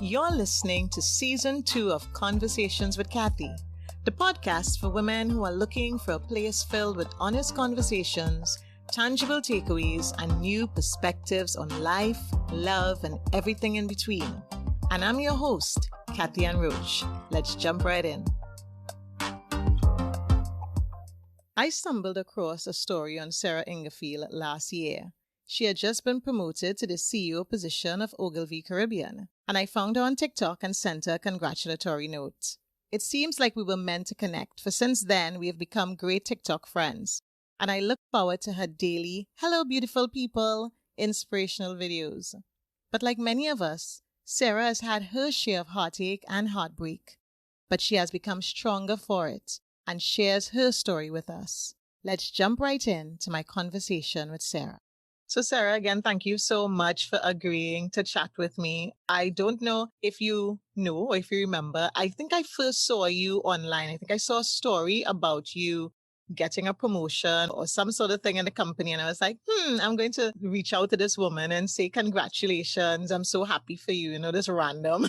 You're listening to Season 2 of Conversations with Kathy, the podcast for women who are looking for a place filled with honest conversations, tangible takeaways, and new perspectives on life, love, and everything in between. And I'm your host, Kathy Ann Roach. Let's jump right in. I stumbled across a story on Sarah Inglefield last year. She had just been promoted to the CEO position of Ogilvy Caribbean, and I found her on TikTok and sent her a congratulatory note. It seems like we were meant to connect, for since then we have become great TikTok friends, and I look forward to her daily "Hello beautiful people" inspirational videos. But like many of us, Sarah has had her share of heartache and heartbreak, but she has become stronger for it and shares her story with us. Let's jump right in to my conversation with Sarah. So Sarah, again, thank you so much for agreeing to chat with me. I don't know if you know or if you remember, I think I first saw you online. I think I saw a story about you getting a promotion or some sort of thing in the company. And I was like, I'm going to reach out to this woman and say, congratulations. I'm so happy for you. You know, this random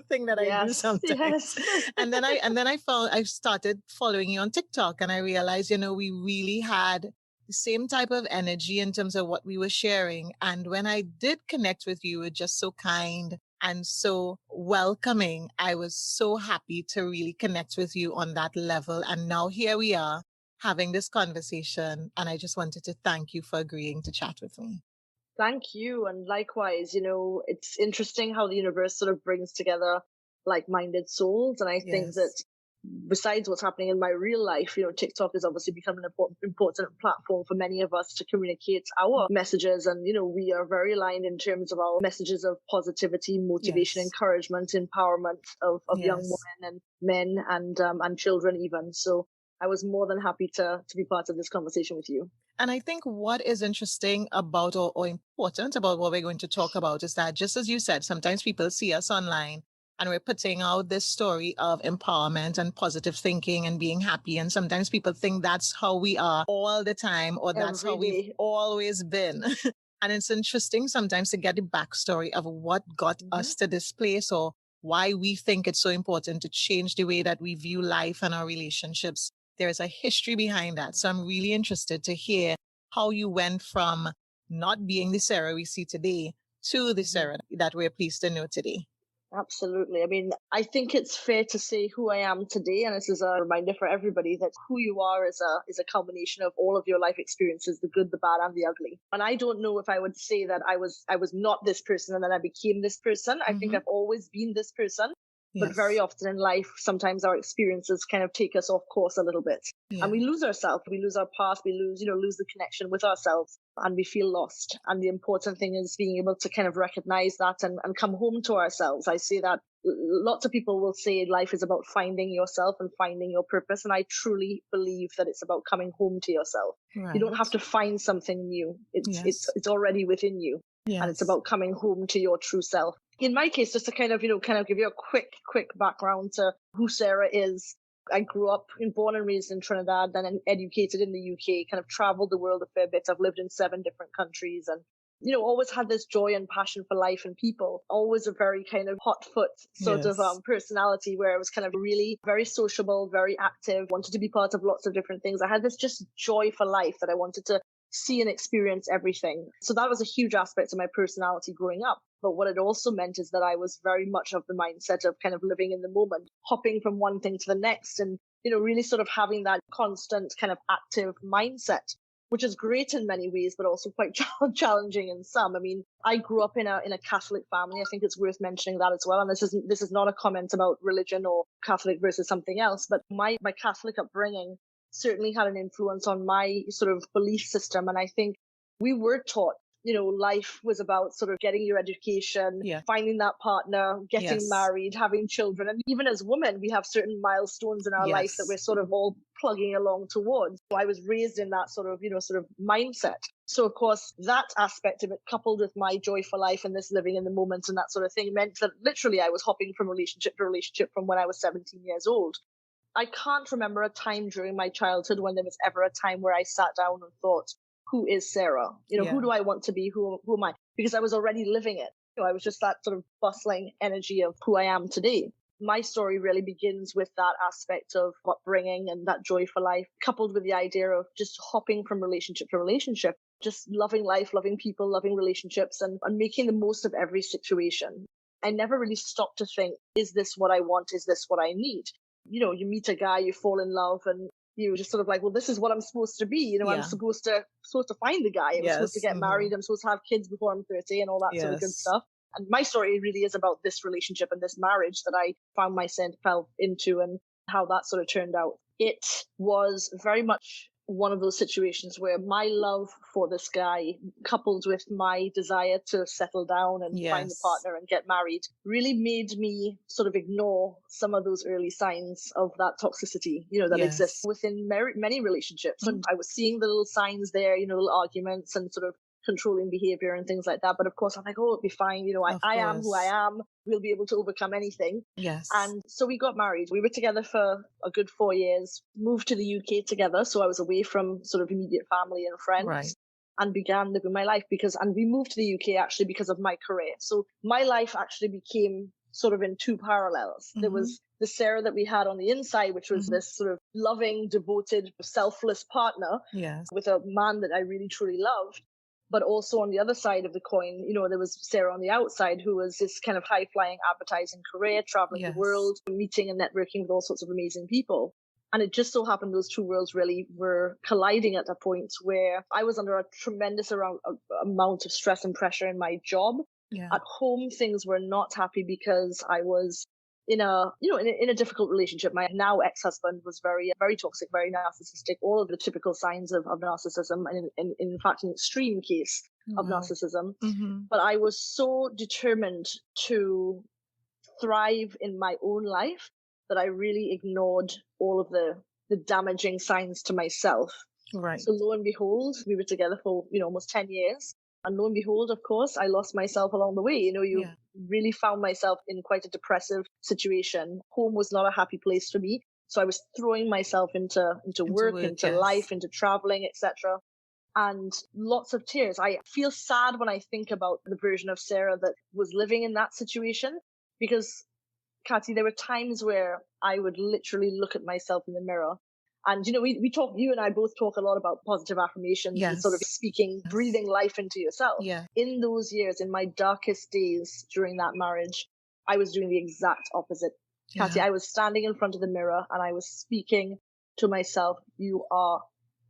thing that I do sometimes. Yes. And then I started following you on TikTok and I realized, we really had the same type of energy in terms of what we were sharing. And when I did connect with you, you were just so kind and so welcoming. I was so happy to really connect with you on that level. And now here we are having this conversation. And I just wanted to thank you for agreeing to chat with me. Thank you. And likewise, it's interesting how the universe sort of brings together like-minded souls. And I think that besides what's happening in my real life, TikTok has obviously become an important platform for many of us to communicate our messages. And, we are very aligned in terms of our messages of positivity, motivation, encouragement, empowerment of young women and men and children even. So I was more than happy to be part of this conversation with you. And I think what is interesting about or important about what we're going to talk about is that, just as you said, sometimes people see us online and we're putting out this story of empowerment and positive thinking and being happy. And sometimes people think that's how we are all the time, or that's how we've always been. And it's interesting sometimes to get the backstory of what got us to this place, or why we think it's so important to change the way that we view life and our relationships. There is a history behind that. So I'm really interested to hear how you went from not being the Sarah we see today to the Sarah that we're pleased to know today. Absolutely. I mean, I think it's fair to say who I am today, and this is a reminder for everybody that who you are is a combination of all of your life experiences, the good, the bad, and the ugly. And I don't know if I would say that I was not this person and then I became this person. I think I've always been this person. But very often in life, sometimes our experiences kind of take us off course a little bit. And we lose ourselves, we lose our path, we lose the connection with ourselves, and we feel lost. And the important thing is being able to kind of recognize that and come home to ourselves. I say that lots of people will say life is about finding yourself and finding your purpose. And I truly believe that it's about coming home to yourself. Right. You don't have to find something new. It's already within you. And it's about coming home to your true self. In my case, just to kind of give you a quick background to who Sarah is. I grew up born and raised in Trinidad, then educated in the UK, kind of traveled the world a fair bit. I've lived in 7 different countries and, always had this joy and passion for life and people. Always a very kind of hot foot sort of personality where I was kind of really very sociable, very active, wanted to be part of lots of different things. I had this just joy for life that I wanted to see and experience everything. So that was a huge aspect of my personality growing up. But what it also meant is that I was very much of the mindset of kind of living in the moment, hopping from one thing to the next and, really sort of having that constant kind of active mindset, which is great in many ways, but also quite challenging in some. I mean, I grew up in a Catholic family. I think it's worth mentioning that as well. And this is not a comment about religion or Catholic versus something else, but my Catholic upbringing certainly had an influence on my sort of belief system. And I think we were taught, life was about sort of getting your education, finding that partner, getting married, having children. And even as women, we have certain milestones in our life that we're sort of all plugging along towards. So I was raised in that sort of mindset. So of course, that aspect of it, coupled with my joy for life and this living in the moment and that sort of thing, meant that literally I was hopping from relationship to relationship from when I was 17 years old. I can't remember a time during my childhood when there was ever a time where I sat down and thought, who is Sarah? Who do I want to be? Who am I? Because I was already living it. I was just that sort of bustling energy of who I am today. My story really begins with that aspect of upbringing and that joy for life, coupled with the idea of just hopping from relationship to relationship, just loving life, loving people, loving relationships, and making the most of every situation. I never really stopped to think, is this what I want? Is this what I need? You meet a guy, you fall in love, and you just sort of like, well, this is what I'm supposed to be. I'm supposed to find the guy. I'm supposed to get married. I'm supposed to have kids before I'm 30 and all that sort of good stuff. And my story really is about this relationship and this marriage that I found myself into and how that sort of turned out. It was very much one of those situations where my love for this guy, coupled with my desire to settle down and find a partner and get married, really made me sort of ignore some of those early signs of that toxicity, that exists within many relationships. And I was seeing the little signs there, little arguments and sort of controlling behavior and things like that. But of course, I'm like, oh, it'll be fine. I am who I am. We'll be able to overcome anything. Yes. And so we got married. We were together for a good 4 years, moved to the UK together. So I was away from sort of immediate family and friends. And began living my life and we moved to the UK actually because of my career. So my life actually became sort of in two parallels. There was the Sarah that we had on the inside, which was this sort of loving, devoted, selfless partner with a man that I really, truly loved. But also on the other side of the coin, there was Sarah on the outside, who was this kind of high-flying advertising career, traveling the world, meeting and networking with all sorts of amazing people. And it just so happened those two worlds really were colliding at a point where I was under a tremendous amount of stress and pressure in my job. At home, things were not happy because I was in a difficult relationship. My now ex-husband was very, very toxic, very narcissistic, all of the typical signs of narcissism, and in fact, an extreme case of narcissism. But I was so determined to thrive in my own life that I really ignored all of the damaging signs to myself. Right. So lo and behold, we were together for, almost 10 years. And lo and behold, of course, I lost myself along the way. Really found myself in quite a depressive situation. Home was not a happy place for me. So I was throwing myself into work, into life, into traveling, etc. And lots of tears. I feel sad when I think about the version of Sarah that was living in that situation, because, Katy, there were times where I would literally look at myself in the mirror. And, we talk, you and I both talk a lot about positive affirmations and sort of speaking, breathing life into yourself. In those years, in my darkest days during that marriage, I was doing the exact opposite. Katy, I was standing in front of the mirror and I was speaking to myself, you are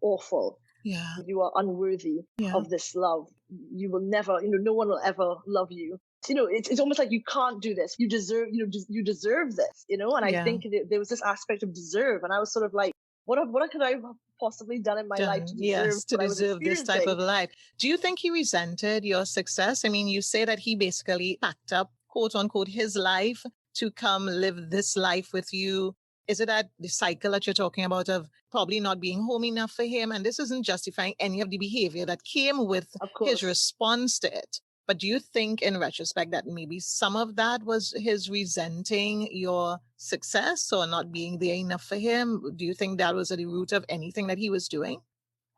awful. You are unworthy of this love. You will never, no one will ever love you. It's almost like you can't do this. You deserve, you deserve this, and I think there was this aspect of deserve. And I was sort of like, what could I have possibly done in my life to deserve this type of life? Do you think he resented your success? I mean, you say that he basically packed up, quote unquote, his life to come live this life with you. Is it that the cycle that you're talking about of probably not being home enough for him? And this isn't justifying any of the behavior that came with his response to it. But do you think in retrospect that maybe some of that was his resenting your success or not being there enough for him? Do you think that was at the root of anything that he was doing?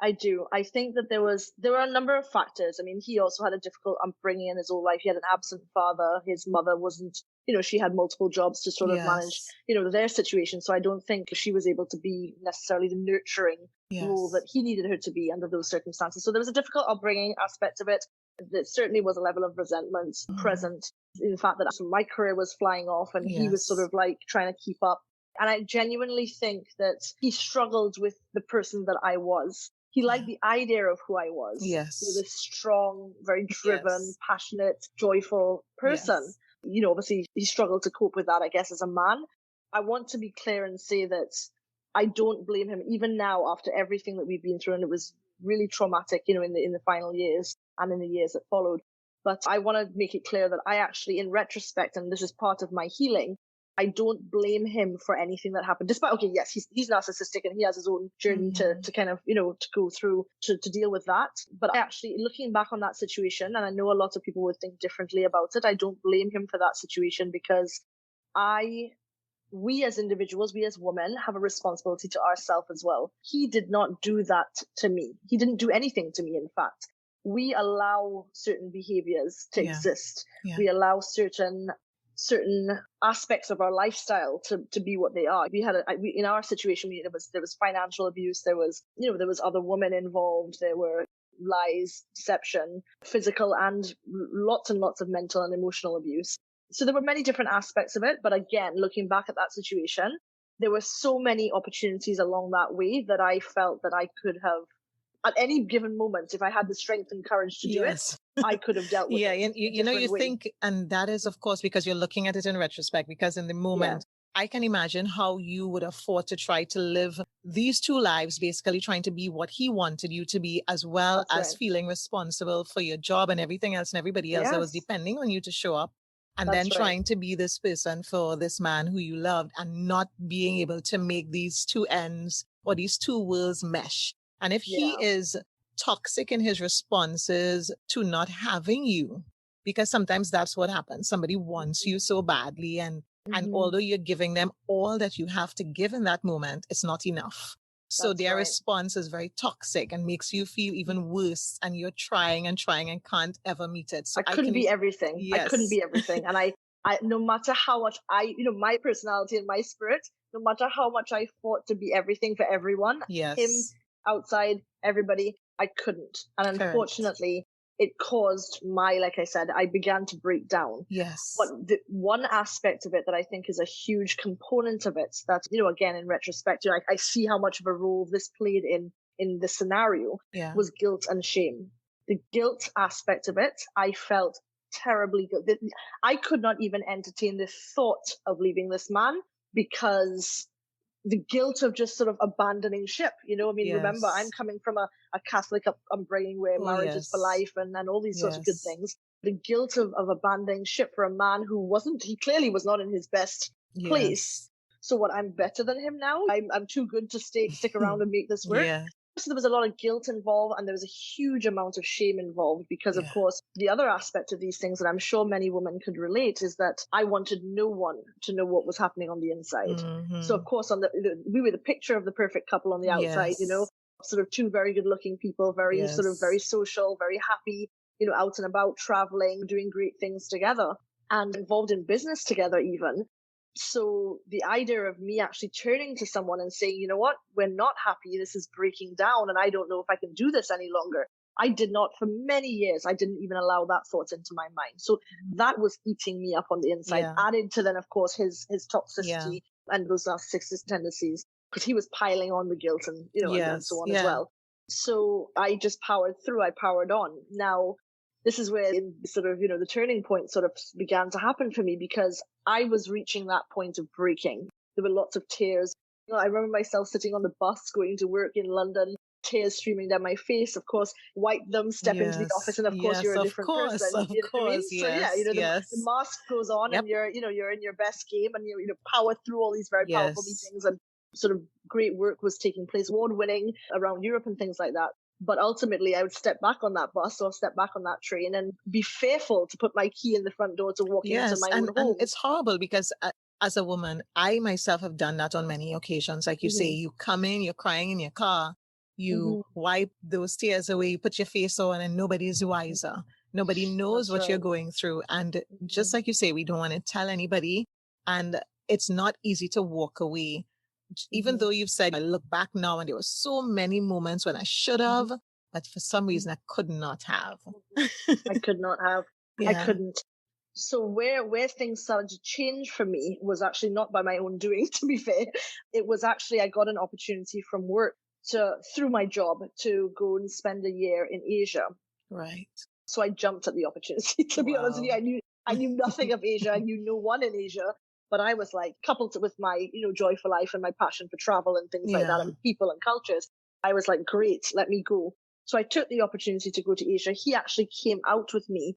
I do. I think that there were a number of factors. I mean, he also had a difficult upbringing in his whole life. He had an absent father. His mother wasn't, she had multiple jobs to sort of manage, their situation. So I don't think she was able to be necessarily the nurturing role that he needed her to be under those circumstances. So there was a difficult upbringing aspect of it. There certainly was a level of resentment present in the fact that my career was flying off and he was sort of like trying to keep up. And I genuinely think that he struggled with the person that I was. He liked the idea of who I was. This strong, very driven, passionate, joyful person. Obviously he struggled to cope with that, I guess, as a man. I want to be clear and say that I don't blame him, even now after everything that we've been through. And it was really traumatic, in the final years and in the years that followed. But I want to make it clear that I actually, in retrospect, and this is part of my healing, I don't blame him for anything that happened. Despite, yes, he's narcissistic and he has his own journey to kind of, to go through to deal with that. But I actually, looking back on that situation, and I know a lot of people would think differently about it, I don't blame him for that situation because I we as individuals, we as women have a responsibility to ourselves as well. He did not do that to me. He didn't do anything to me, in fact. We allow certain behaviors to exist. Yeah. We allow certain aspects of our lifestyle to be what they are. We had in our situation, there was financial abuse. There was other women involved. There were lies, deception, physical, and lots and lots of mental and emotional abuse. So there were many different aspects of it. But again, looking back at that situation, there were so many opportunities along that way that I felt that I could have, at any given moment, if I had the strength and courage to do it, I could have dealt with it. And you think, and that is, of course, because you're looking at it in retrospect, because in the moment, I can imagine how you would have fought to try to live these two lives, basically trying to be what he wanted you to be, as well as feeling responsible for your job and everything else and everybody else that was depending on you to show up. And then trying to be this person for this man who you loved and not being able to make these two ends or these two worlds mesh. And if he is toxic in his responses to not having you, because sometimes that's what happens. Somebody wants you so badly, and although you're giving them all that you have to give in that moment, it's not enough. So their response is very toxic and makes you feel even worse, and you're trying and trying and can't ever meet it. So I couldn't be everything. I couldn't be everything. And I no matter how much my personality and my spirit, no matter how much I fought to be everything for everyone, him, outside, everybody, I couldn't. And unfortunately, it caused like I said, I began to break down. Yes. But the one aspect of it that I think is a huge component of it that, again, in retrospect, I see how much of a role this played in the scenario was guilt and shame. The guilt aspect of it, I felt terribly good. I could not even entertain the thought of leaving this man because the guilt of just sort of abandoning ship, remember, I'm coming from a Catholic upbringing where marriage is for life and all these sorts of good things. The guilt of abandoning ship for a man who he clearly was not in his best place. So what, I'm better than him now? I'm too good to stick around and make this work? So there was a lot of guilt involved, and there was a huge amount of shame involved because, of course, the other aspect of these things that I'm sure many women could relate is that I wanted no one to know what was happening on the inside. So, of course, we were the picture of the perfect couple on the outside, sort of two very good-looking people, very sort of very social, very happy, out and about, traveling, doing great things together, and involved in business together even. So the idea of me actually turning to someone and saying, you know what, we're not happy, this is breaking down, and I don't know if I can do this any longer. I did not, for many years, I didn't even allow that thought into my mind. So that was eating me up on the inside, added to then, of course, his toxicity and those narcissistic tendencies, because he was piling on the guilt and, and so on as well. So I just powered through, I powered on. Now, this is where sort of, the turning point sort of began to happen for me, because I was reaching that point of breaking. There were lots of tears. I remember myself sitting on the bus going to work in London, tears streaming down my face. Of course, wipe them, step into the office, and of course you're a different person. Of course, So the mask goes on, and you're in your best game, and you power through all these very powerful meetings, and sort of great work was taking place, award-winning around Europe and things like that. But ultimately, I would step back on that bus or step back on that train and be fearful to put my key in the front door to walk into my own home. And it's horrible because as a woman, I myself have done that on many occasions. Like you say, you come in, you're crying in your car, you wipe those tears away, you put your face on, and nobody's wiser. Nobody knows what you're going through. And just like you say, we don't want to tell anybody. And it's not easy to walk away. Even though you've said, I look back now and there were so many moments when I should have, but for some reason I could not have. I could not have. I couldn't. So where things started to change for me was actually not by my own doing, to be fair. It was actually, I got an opportunity from work through my job to go and spend a year in Asia. Right. So I jumped at the opportunity, to be honest with you. I knew nothing of Asia. I knew no one in Asia. But I was like, coupled with my, joy for life and my passion for travel and things like that, and people and cultures, I was like, great, let me go. So I took the opportunity to go to Asia. He actually came out with me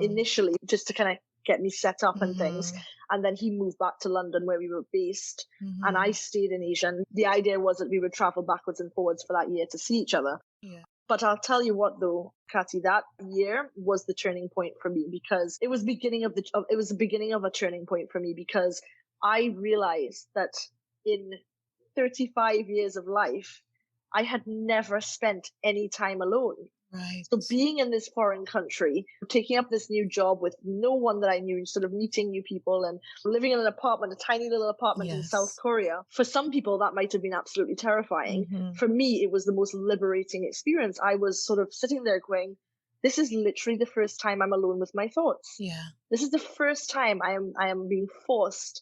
initially just to kind of get me set up and things. And then he moved back to London where we were based. And I stayed in Asia. And the idea was that we would travel backwards and forwards for that year to see each other. Yeah. But I'll tell you what, though, Kathy, that year was the turning point for me, because it was the beginning of a turning point for me, because I realized that in 35 years of life, I had never spent any time alone. Right. So being in this foreign country, taking up this new job with no one that I knew, sort of meeting new people and living in an apartment, a tiny little apartment in South Yes. Korea, for some people that might have been absolutely terrifying. Mm-hmm. For me, it was the most liberating experience. I was sort of sitting there going, this is literally the first time I'm alone with my thoughts. Yeah. This is the first time I am being forced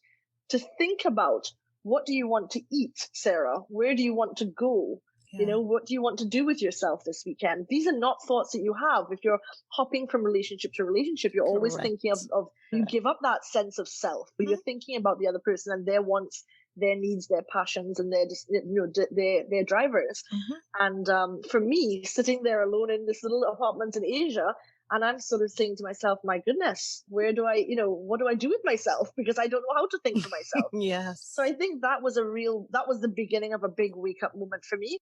to think about, what do you want to eat, Sarah? Where do you want to go? Yeah. What do you want to do with yourself this weekend? These are not thoughts that you have. If you're hopping from relationship to relationship, you're always Correct. thinking of you give up that sense of self, but you're thinking about the other person and their wants, their needs, their passions, and their drivers. Mm-hmm. And for me, sitting there alone in this little apartment in Asia, and I'm sort of saying to myself, my goodness, where do I, what do I do with myself? Because I don't know how to think for myself. So Yes. I think that was the beginning of a big wake up moment for me.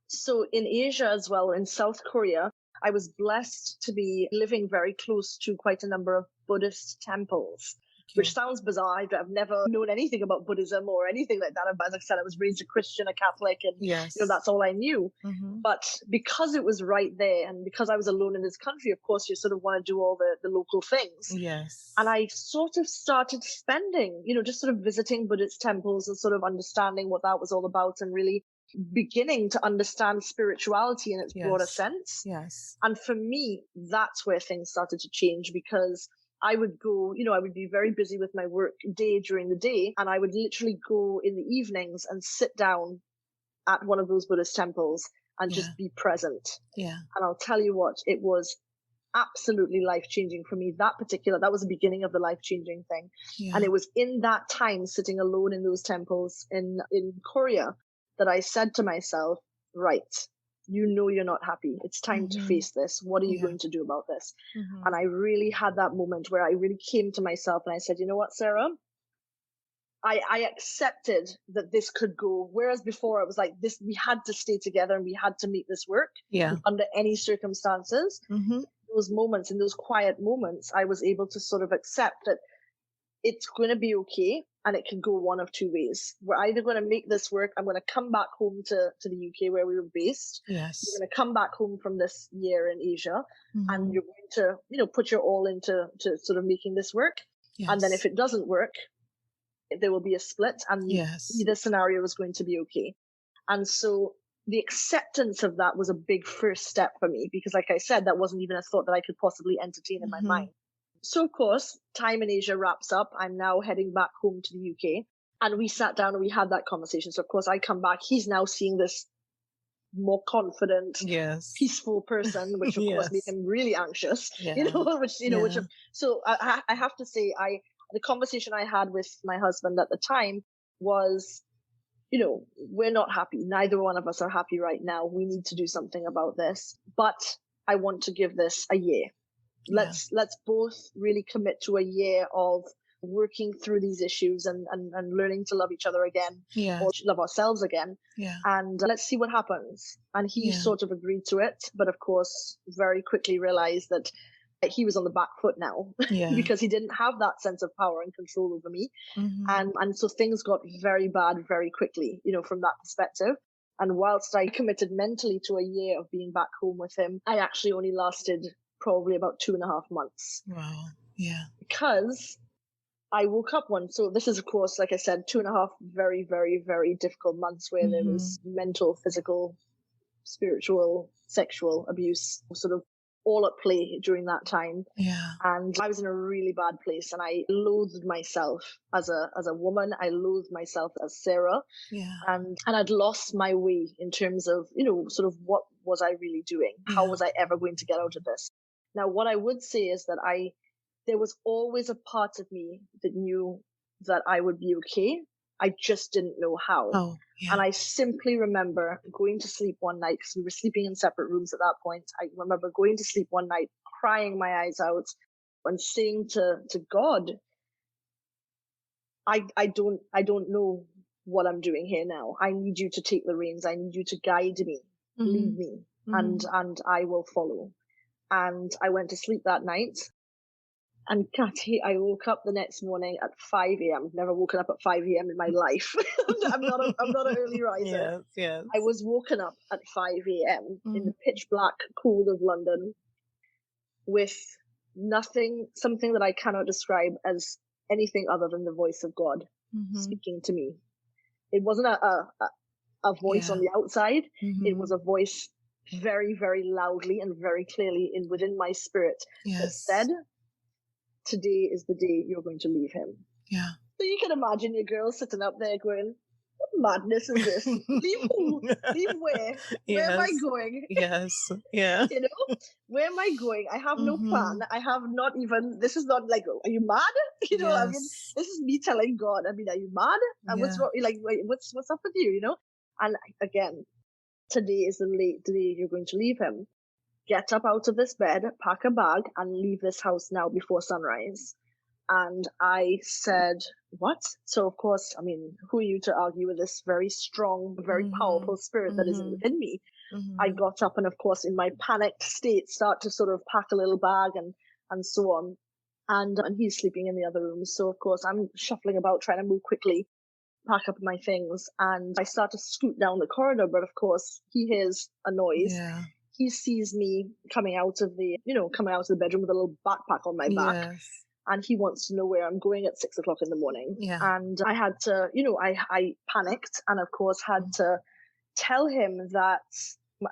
So in Asia as well, in South Korea, I was blessed to be living very close to quite a number of Buddhist temples, which Okay. sounds bizarre. I've never known anything about Buddhism or anything like that. As I said, I was raised a Christian, a Catholic, and Yes. that's all I knew. Mm-hmm. But because it was right there, and because I was alone in this country, of course, you sort of want to do all the local things. Yes. And I sort of started spending, just sort of visiting Buddhist temples and sort of understanding what that was all about, and really beginning to understand spirituality in its broader Yes. sense. Yes. And for me, that's where things started to change, because I would go, I would be very busy with my work day during the day, and I would literally go in the evenings and sit down at one of those Buddhist temples and Yeah. just be present. Yeah. And I'll tell you what, it was absolutely life-changing for me. That was the beginning of the life-changing thing. Yeah. And it was in that time, sitting alone in those temples in Korea, that I said to myself, right, you're not happy. It's time to Mm-hmm. face this. What are you Yeah. going to do about this? Mm-hmm. And I really had that moment where I really came to myself and I said, you know what, Sarah? I accepted that this could go. Whereas before I was like, this, we had to stay together and we had to make this work Yeah. under any circumstances. Mm-hmm. Those moments, in those quiet moments, I was able to sort of accept that it's going to be okay, and it can go one of two ways. We're either going to make this work. I'm going to come back home to the UK where we were based. Yes. You're going to come back home from this year in Asia, Mm-hmm. and you're going to, put your all into sort of making this work. Yes. And then if it doesn't work, there will be a split, and yes. either scenario is going to be okay. And so the acceptance of that was a big first step for me, because like I said, that wasn't even a thought that I could possibly entertain in my mind. So of course, time in Asia wraps up. I'm now heading back home to the UK, and we sat down and we had that conversation. So of course I come back, he's now seeing this more confident, yes. peaceful person, which of course made him really anxious, which so I have to say, the conversation I had with my husband at the time was, we're not happy. Neither one of us are happy right now. We need to do something about this, but I want to give this a year. Let's both really commit to a year of working through these issues and learning to love each other again, or love ourselves again. And let's see what happens. And he sort of agreed to it, but of course very quickly realized that he was on the back foot now, because he didn't have that sense of power and control over me. And so things got very bad very quickly, from that perspective. And whilst I committed mentally to a year of being back home with him, I actually only lasted probably about 2.5 months. Wow. Yeah. Because I woke up one. So this is, of course, like I said, 2.5 very, very, very difficult months where there was mental, physical, spiritual, sexual abuse sort of all at play during that time. And I was in a really bad place, and I loathed myself as a woman. I loathed myself as Sarah. And I'd lost my way in terms of, sort of what was I really doing? How was I ever going to get out of this? Now, what I would say is that there was always a part of me that knew that I would be okay. I just didn't know how. And I simply remember going to sleep one night, because we were sleeping in separate rooms at that point. I remember going to sleep one night, crying my eyes out, and saying to God, I don't know what I'm doing here now. I need you to take the reins. I need you to guide me, lead me, and I will follow. And I went to sleep that night, And Cathy, I woke up the next morning at 5 a.m. Never woken up at 5 a.m. in my life. I'm not an early riser. Yes, yes. I was woken up at 5 a.m. in Mm. the pitch black cold of London with something that I cannot describe as anything other than the voice of God speaking to me. It wasn't a voice on the outside. It was a voice very, very loudly and very clearly within my spirit that said, today is the day you're going to leave him. Yeah. So you can imagine your girl sitting up there going, what madness is this? Leave who? Leave where? Where am I going? Yes. Yeah. You know, where am I going? I have no plan. I have not even, this is not like, are you mad? You know, I mean, this is me telling God, I mean, are you mad? And what's wrong? Like, what's up with you, you know? And again, today is the day you're going to leave him. Get up out of this bed, pack a bag, and leave this house now before sunrise. And I said, what? So, of course, I mean, who are you to argue with this very strong, very powerful spirit that is within me? I got up and, of course, in my panicked state, start to sort of pack a little bag and so on. And he's sleeping in the other room. So, of course, I'm shuffling about, trying to move quickly, pack up my things. And I start to scoot down the corridor. But, of course, he hears a noise. Yeah. He sees me coming out of the bedroom with a little backpack on my back. Yes. And he wants to know where I'm going at 6 o'clock in the morning. Yeah. And I had to, I panicked and of course had to tell him that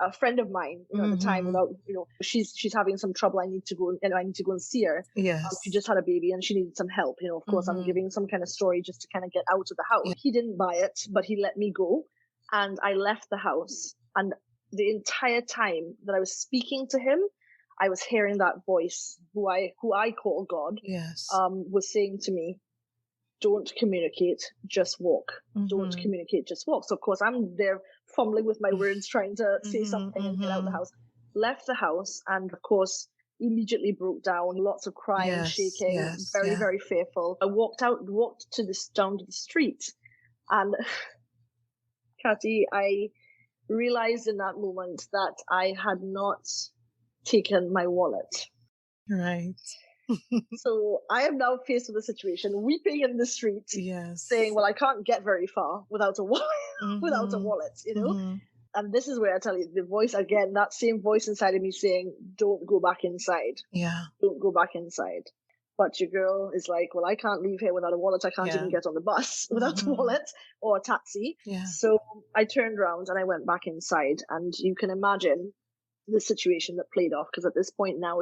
a friend of mine, at the time, about, she's having some trouble. I need to go and see her. Yes. She just had a baby and she needed some help. Of course, I'm giving some kind of story just to kind of get out of the house. Yeah. He didn't buy it, but he let me go. And I left the house. And the entire time that I was speaking to him, I was hearing that voice, who I call God, was saying to me, don't communicate, just walk. Don't communicate, just walk. So, of course, I'm there fumbling with my words, trying to say something and get out of the house. Left the house and, of course, immediately broke down, lots of crying, shaking, very, very fearful. I walked down to the street and, Cathy, I realized in that moment that I had not taken my wallet. Right. So I am now faced with a situation, weeping in the street, saying, well, I can't get very far without a wallet, And this is where I tell you, the voice again, that same voice inside of me saying, don't go back inside. Yeah. Don't go back inside. But your girl is like, well, I can't leave here without a wallet. I can't even get on the bus without a wallet or a taxi. Yeah. So I turned around and I went back inside. And you can imagine the situation that played off, because at this point now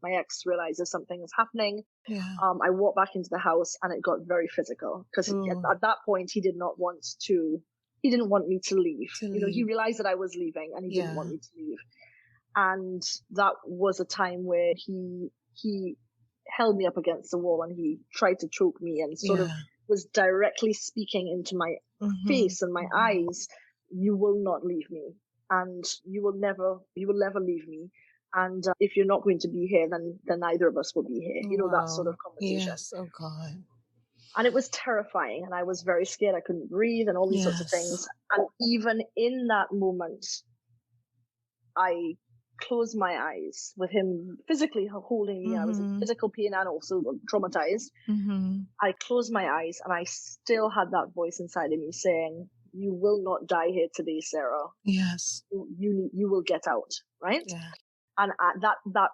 my ex realizes something is happening. Yeah. I walked back into the house and it got very physical, because at that point he didn't want me to leave. He realized that I was leaving and he didn't want me to leave. And that was a time where he held me up against the wall and he tried to choke me and sort of was directly speaking into my face and my eyes. You will not leave me, and you will never leave me. And if you're not going to be here, then neither of us will be here. That sort of conversation. Yes. Oh God. And it was terrifying, and I was very scared. I couldn't breathe and all these sorts of things. And even in that moment, I closed my eyes with him physically holding me. I was in physical pain and also traumatized. I closed my eyes and I still had that voice inside of me saying, you will not die here today, Sarah. Yes. You will get out, right? Yeah. And that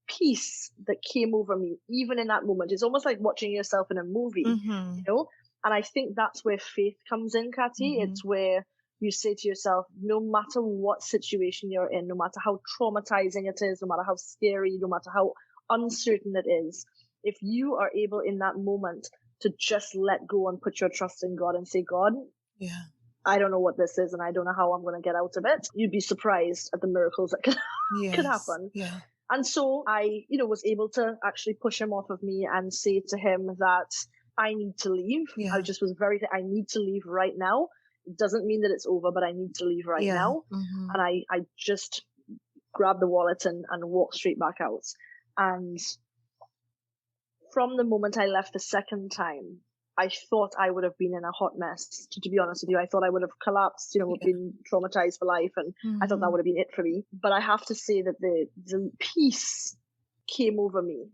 peace that came over me, even in that moment, it's almost like watching yourself in a movie, And I think that's where faith comes in, Cathy. It's where you say to yourself, no matter what situation you're in, no matter how traumatizing it is, no matter how scary, no matter how uncertain it is, if you are able in that moment to just let go and put your trust in God and say, God, I don't know what this is and I don't know how I'm going to get out of it, you'd be surprised at the miracles that could happen. Yeah. And so I, was able to actually push him off of me and say to him that I need to leave. Yeah. I just was I need to leave right now. It doesn't mean that it's over, but I need to leave right now. And I just grabbed the wallet and walked straight back out. And from the moment I left the second time, I thought I would have been in a hot mess. To be honest with you, I thought I would have collapsed, been traumatized for life. And I thought that would have been it for me. But I have to say that the peace came over me.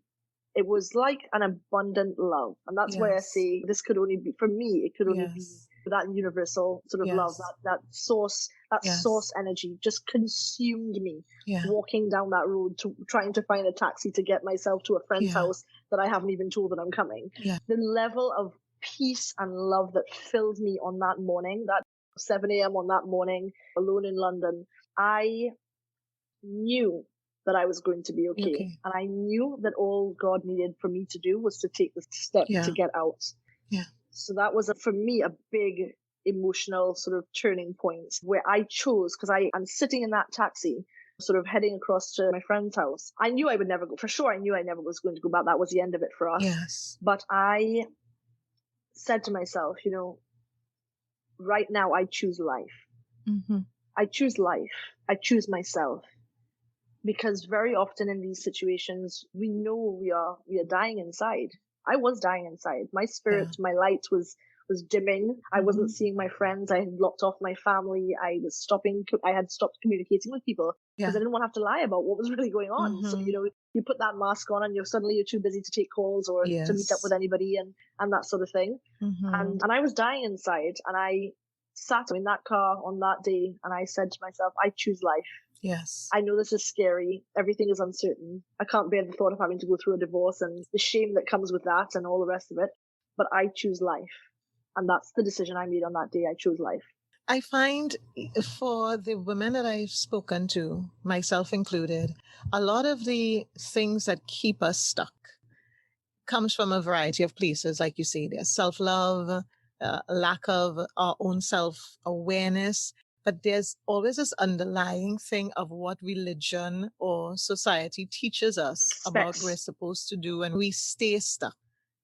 It was like an abundant love. And that's why I Yes. say this could only be, for me, it could only be Yes. that universal sort of love, Yes. that source, Yes. source energy just consumed me. Yeah. Walking down that road to trying to find a taxi to get myself to a friend's Yeah. house that I haven't even told that I'm coming. Yeah. The level of peace and love that filled me on that morning, that 7 a.m. on that morning, alone in London, I knew that I was going to be okay. Okay. And I knew that all God needed for me to do was to take the step Yeah. to get out. Yeah. So that was, for me, a big emotional sort of turning point where I chose, because I'm sitting in that taxi, sort of heading across to my friend's house. I knew I would never go, for sure, I knew I never was going to go back. That was the end of it for us. Yes. But I said to myself, right now I choose life. Mm-hmm. I choose life. I choose myself. Because very often in these situations, we know we are dying inside. I was dying inside. My spirit, my light was dimming. I wasn't seeing my friends. I had blocked off my family. I had stopped communicating with people because I didn't want to have to lie about what was really going on. So, you put that mask on and you're too busy to take calls or to meet up with anybody and that sort of thing. And I was dying inside, and I sat in that car on that day and I said to myself, I choose life. Yes. I know this is scary. Everything is uncertain. I can't bear the thought of having to go through a divorce and the shame that comes with that and all the rest of it. But I choose life. And that's the decision I made on that day. I chose life. I find for the women that I've spoken to, myself included, a lot of the things that keep us stuck comes from a variety of places. Like you say, there's self-love, lack of our own self-awareness, but there's always this underlying thing of what religion or society teaches us about what we're supposed to do, and we stay stuck.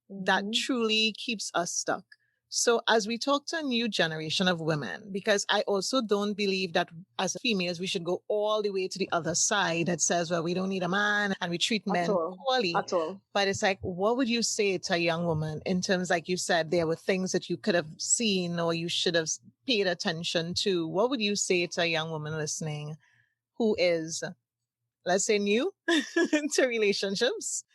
That truly keeps us stuck. So as we talk to a new generation of women, because I also don't believe that as females, we should go all the way to the other side that says, well, we don't need a man and we treat men poorly. At all. But it's like, what would you say to a young woman in terms, like you said, there were things that you could have seen or you should have paid attention to. What would you say to a young woman listening who is, let's say, new to relationships?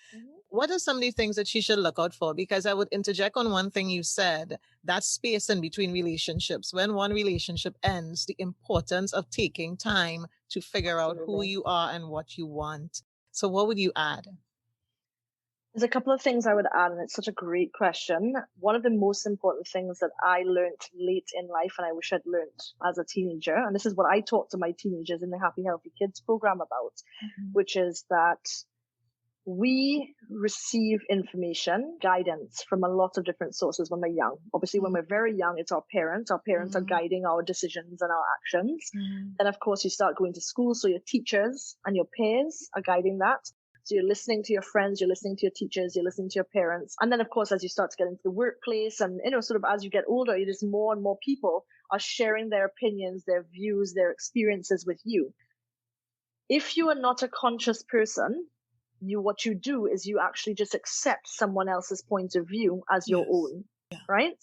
What are some of the things that she should look out for? Because I would interject on one thing you said, that space in between relationships. When one relationship ends, the importance of taking time to figure out who you are and what you want. So what would you add? There's a couple of things I would add, and it's such a great question. One of the most important things that I learned late in life, and I wish I'd learned as a teenager, and this is what I talk to my teenagers in the Happy Healthy Kids program about, which is that we receive information, guidance from a lot of different sources when we're young. Obviously, when we're very young, it's our parents. Our parents are guiding our decisions and our actions. Then, of course, you start going to school, so your teachers and your peers are guiding that. So you're listening to your friends, you're listening to your teachers, you're listening to your parents. And then, of course, as you start to get into the workplace and, sort of as you get older, just more and more people are sharing their opinions, their views, their experiences with you. If you are not a conscious person, what you do is you actually just accept someone else's point of view as your own, right?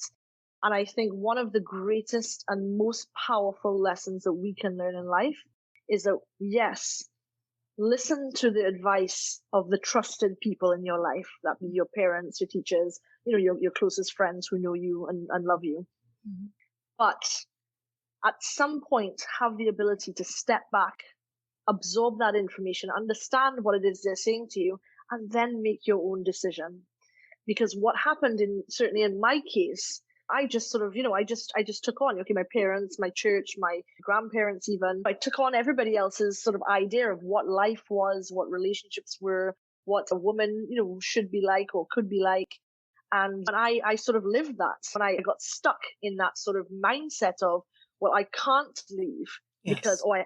And I think one of the greatest and most powerful lessons that we can learn in life is that, yes, listen to the advice of the trusted people in your life, that be your parents, your teachers, your closest friends who know you and love you. But at some point, have the ability to step back, absorb that information, understand what it is they're saying to you, and then make your own decision. Because what happened certainly in my case, I just sort of, I just took on, my parents, my church, my grandparents even. I took on everybody else's sort of idea of what life was, what relationships were, what a woman, should be like or could be like. And I sort of lived that. And I got stuck in that sort of mindset of, well, I can't leave. Because I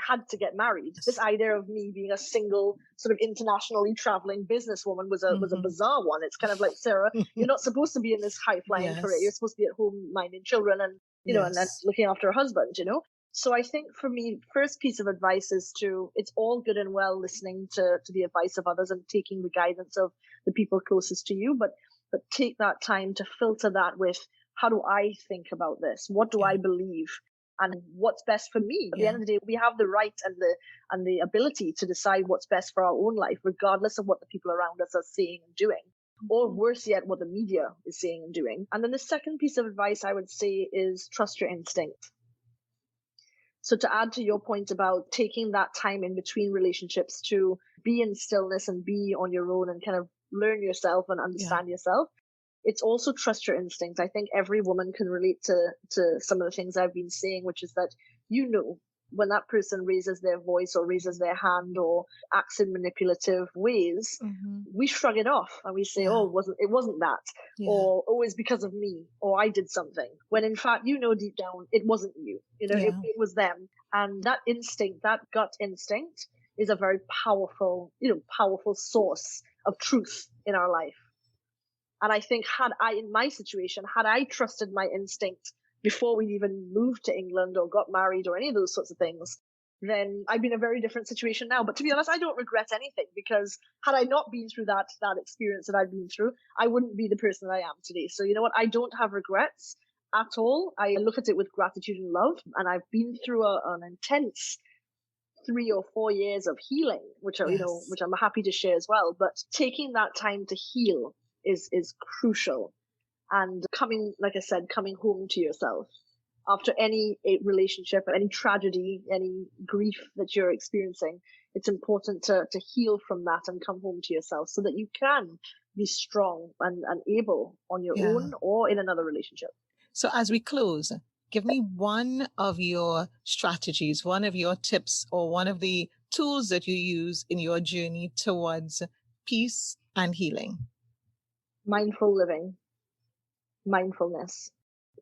had to get married. This idea of me being a single, sort of internationally traveling businesswoman was a bizarre one. It's kind of like, Sarah, you're not supposed to be in this high flying career. You're supposed to be at home minding children and and looking after a husband. So I think for me, first piece of advice is it's all good and well listening to the advice of others and taking the guidance of the people closest to you, but take that time to filter that with, how do I think about this? What do I believe? and what's best for me. At the end of the day, we have the right and the ability to decide what's best for our own life, regardless of what the people around us are saying and doing, or worse yet, what the media is saying and doing. And then the second piece of advice I would say is trust your instinct. So to add to your point about taking that time in between relationships to be in stillness and be on your own and kind of learn yourself and understand yourself, it's also trust your instinct. I think every woman can relate to some of the things I've been saying, which is that, you know, when that person raises their voice or raises their hand or acts in manipulative ways, we shrug it off and we say, oh, it wasn't that, or oh, it's because of me, or I did something. When in fact, you know, deep down, it wasn't you. You know, it was them. And that instinct, that gut instinct, is a very powerful, powerful source of truth in our life. And I think in my situation, had I trusted my instinct before we'd even moved to England or got married or any of those sorts of things, then I'd be in a very different situation now. But to be honest, I don't regret anything, because had I not been through that experience that I've been through, I wouldn't be the person that I am today. So you know what? I don't have regrets at all. I look at it with gratitude and love. And I've been through an intense 3 or 4 years of healing, which I'm happy to share as well. But taking that time to heal is crucial. And coming home to yourself after any relationship, any tragedy, any grief that you're experiencing, it's important to heal from that and come home to yourself so that you can be strong and able on your own or in another relationship. So as we close, give me one of your strategies, one of your tips, or one of the tools that you use in your journey towards peace and healing. Mindful living. Mindfulness.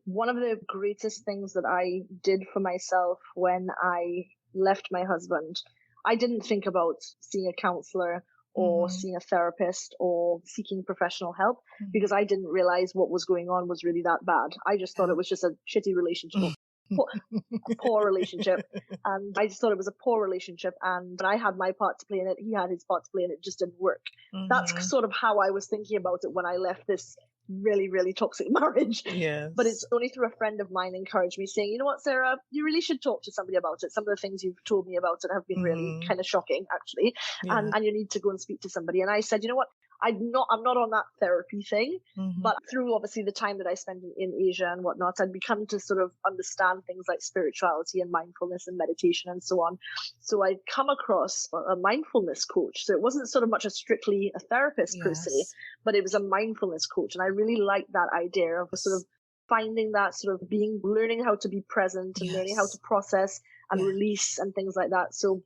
One of the greatest things that I did for myself when I left my husband, I didn't think about seeing a counselor or seeing a therapist or seeking professional help, because I didn't realize what was going on was really that bad. I just thought it was just a shitty relationship, a poor relationship. And I just thought it was a poor relationship, and I had my part to play in it. He had his part to play in it. It just didn't work. That's sort of how I was thinking about it when I left this really, really toxic marriage. Yes. But it's only through a friend of mine encouraged me, saying, you know what, Sarah, you really should talk to somebody about it. Some of the things you've told me about it have been really kind of shocking, actually. And you need to go and speak to somebody. And I said, you know what, I'm not on that therapy thing, but through obviously the time that I spent in Asia and whatnot, I'd become to sort of understand things like spirituality and mindfulness and meditation and so on. So I'd come across a mindfulness coach. So it wasn't sort of much strictly a therapist per se, but it was a mindfulness coach. And I really liked that idea of sort of finding that sort of learning how to be present and learning how to process and release and things like that. So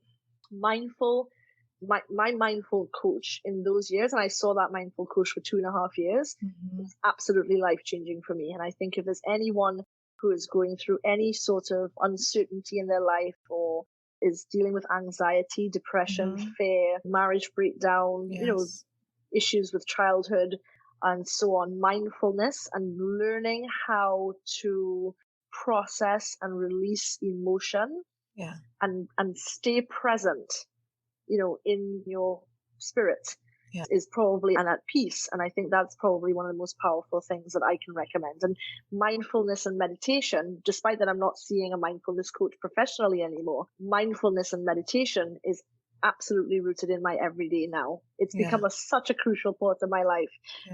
my mindful coach in those years, and I saw that mindful coach for 2.5 years, was absolutely life-changing for me. And I think if there's anyone who is going through any sort of uncertainty in their life, or is dealing with anxiety, depression, fear, marriage breakdown, issues with childhood and so on, mindfulness and learning how to process and release emotion and stay present, in your spirit is probably, and at peace. And I think that's probably one of the most powerful things that I can recommend. And mindfulness and meditation, despite that I'm not seeing a mindfulness coach professionally anymore, mindfulness and meditation is absolutely rooted in my everyday now. It's become such a crucial part of my life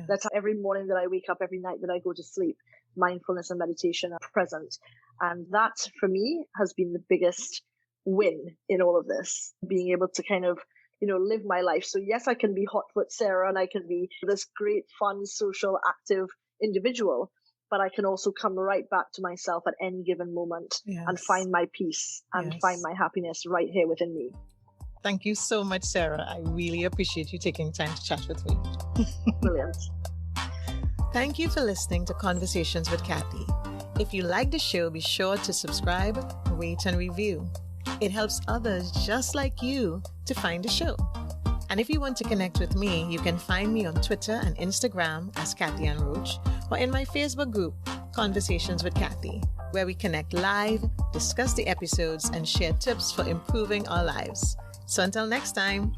that every morning that I wake up, every night that I go to sleep, mindfulness and meditation are present. And that for me has been the biggest win in all of this, being able to kind of live my life. So yes, I can be hot foot Sarah and I can be this great, fun, social, active individual, but I can also come right back to myself at any given moment and find my peace and find my happiness right here within me. Thank you so much, Sarah. I really appreciate you taking time to chat with me. Brilliant. Thank you for listening to Conversations with Kathy. If you like the show, be sure to subscribe, rate, and review. It helps others just like you to find the show. And if you want to connect with me, you can find me on Twitter and Instagram as Kathy Ann Roach, or in my Facebook group, Conversations with Kathy, where we connect live, discuss the episodes, and share tips for improving our lives. So until next time,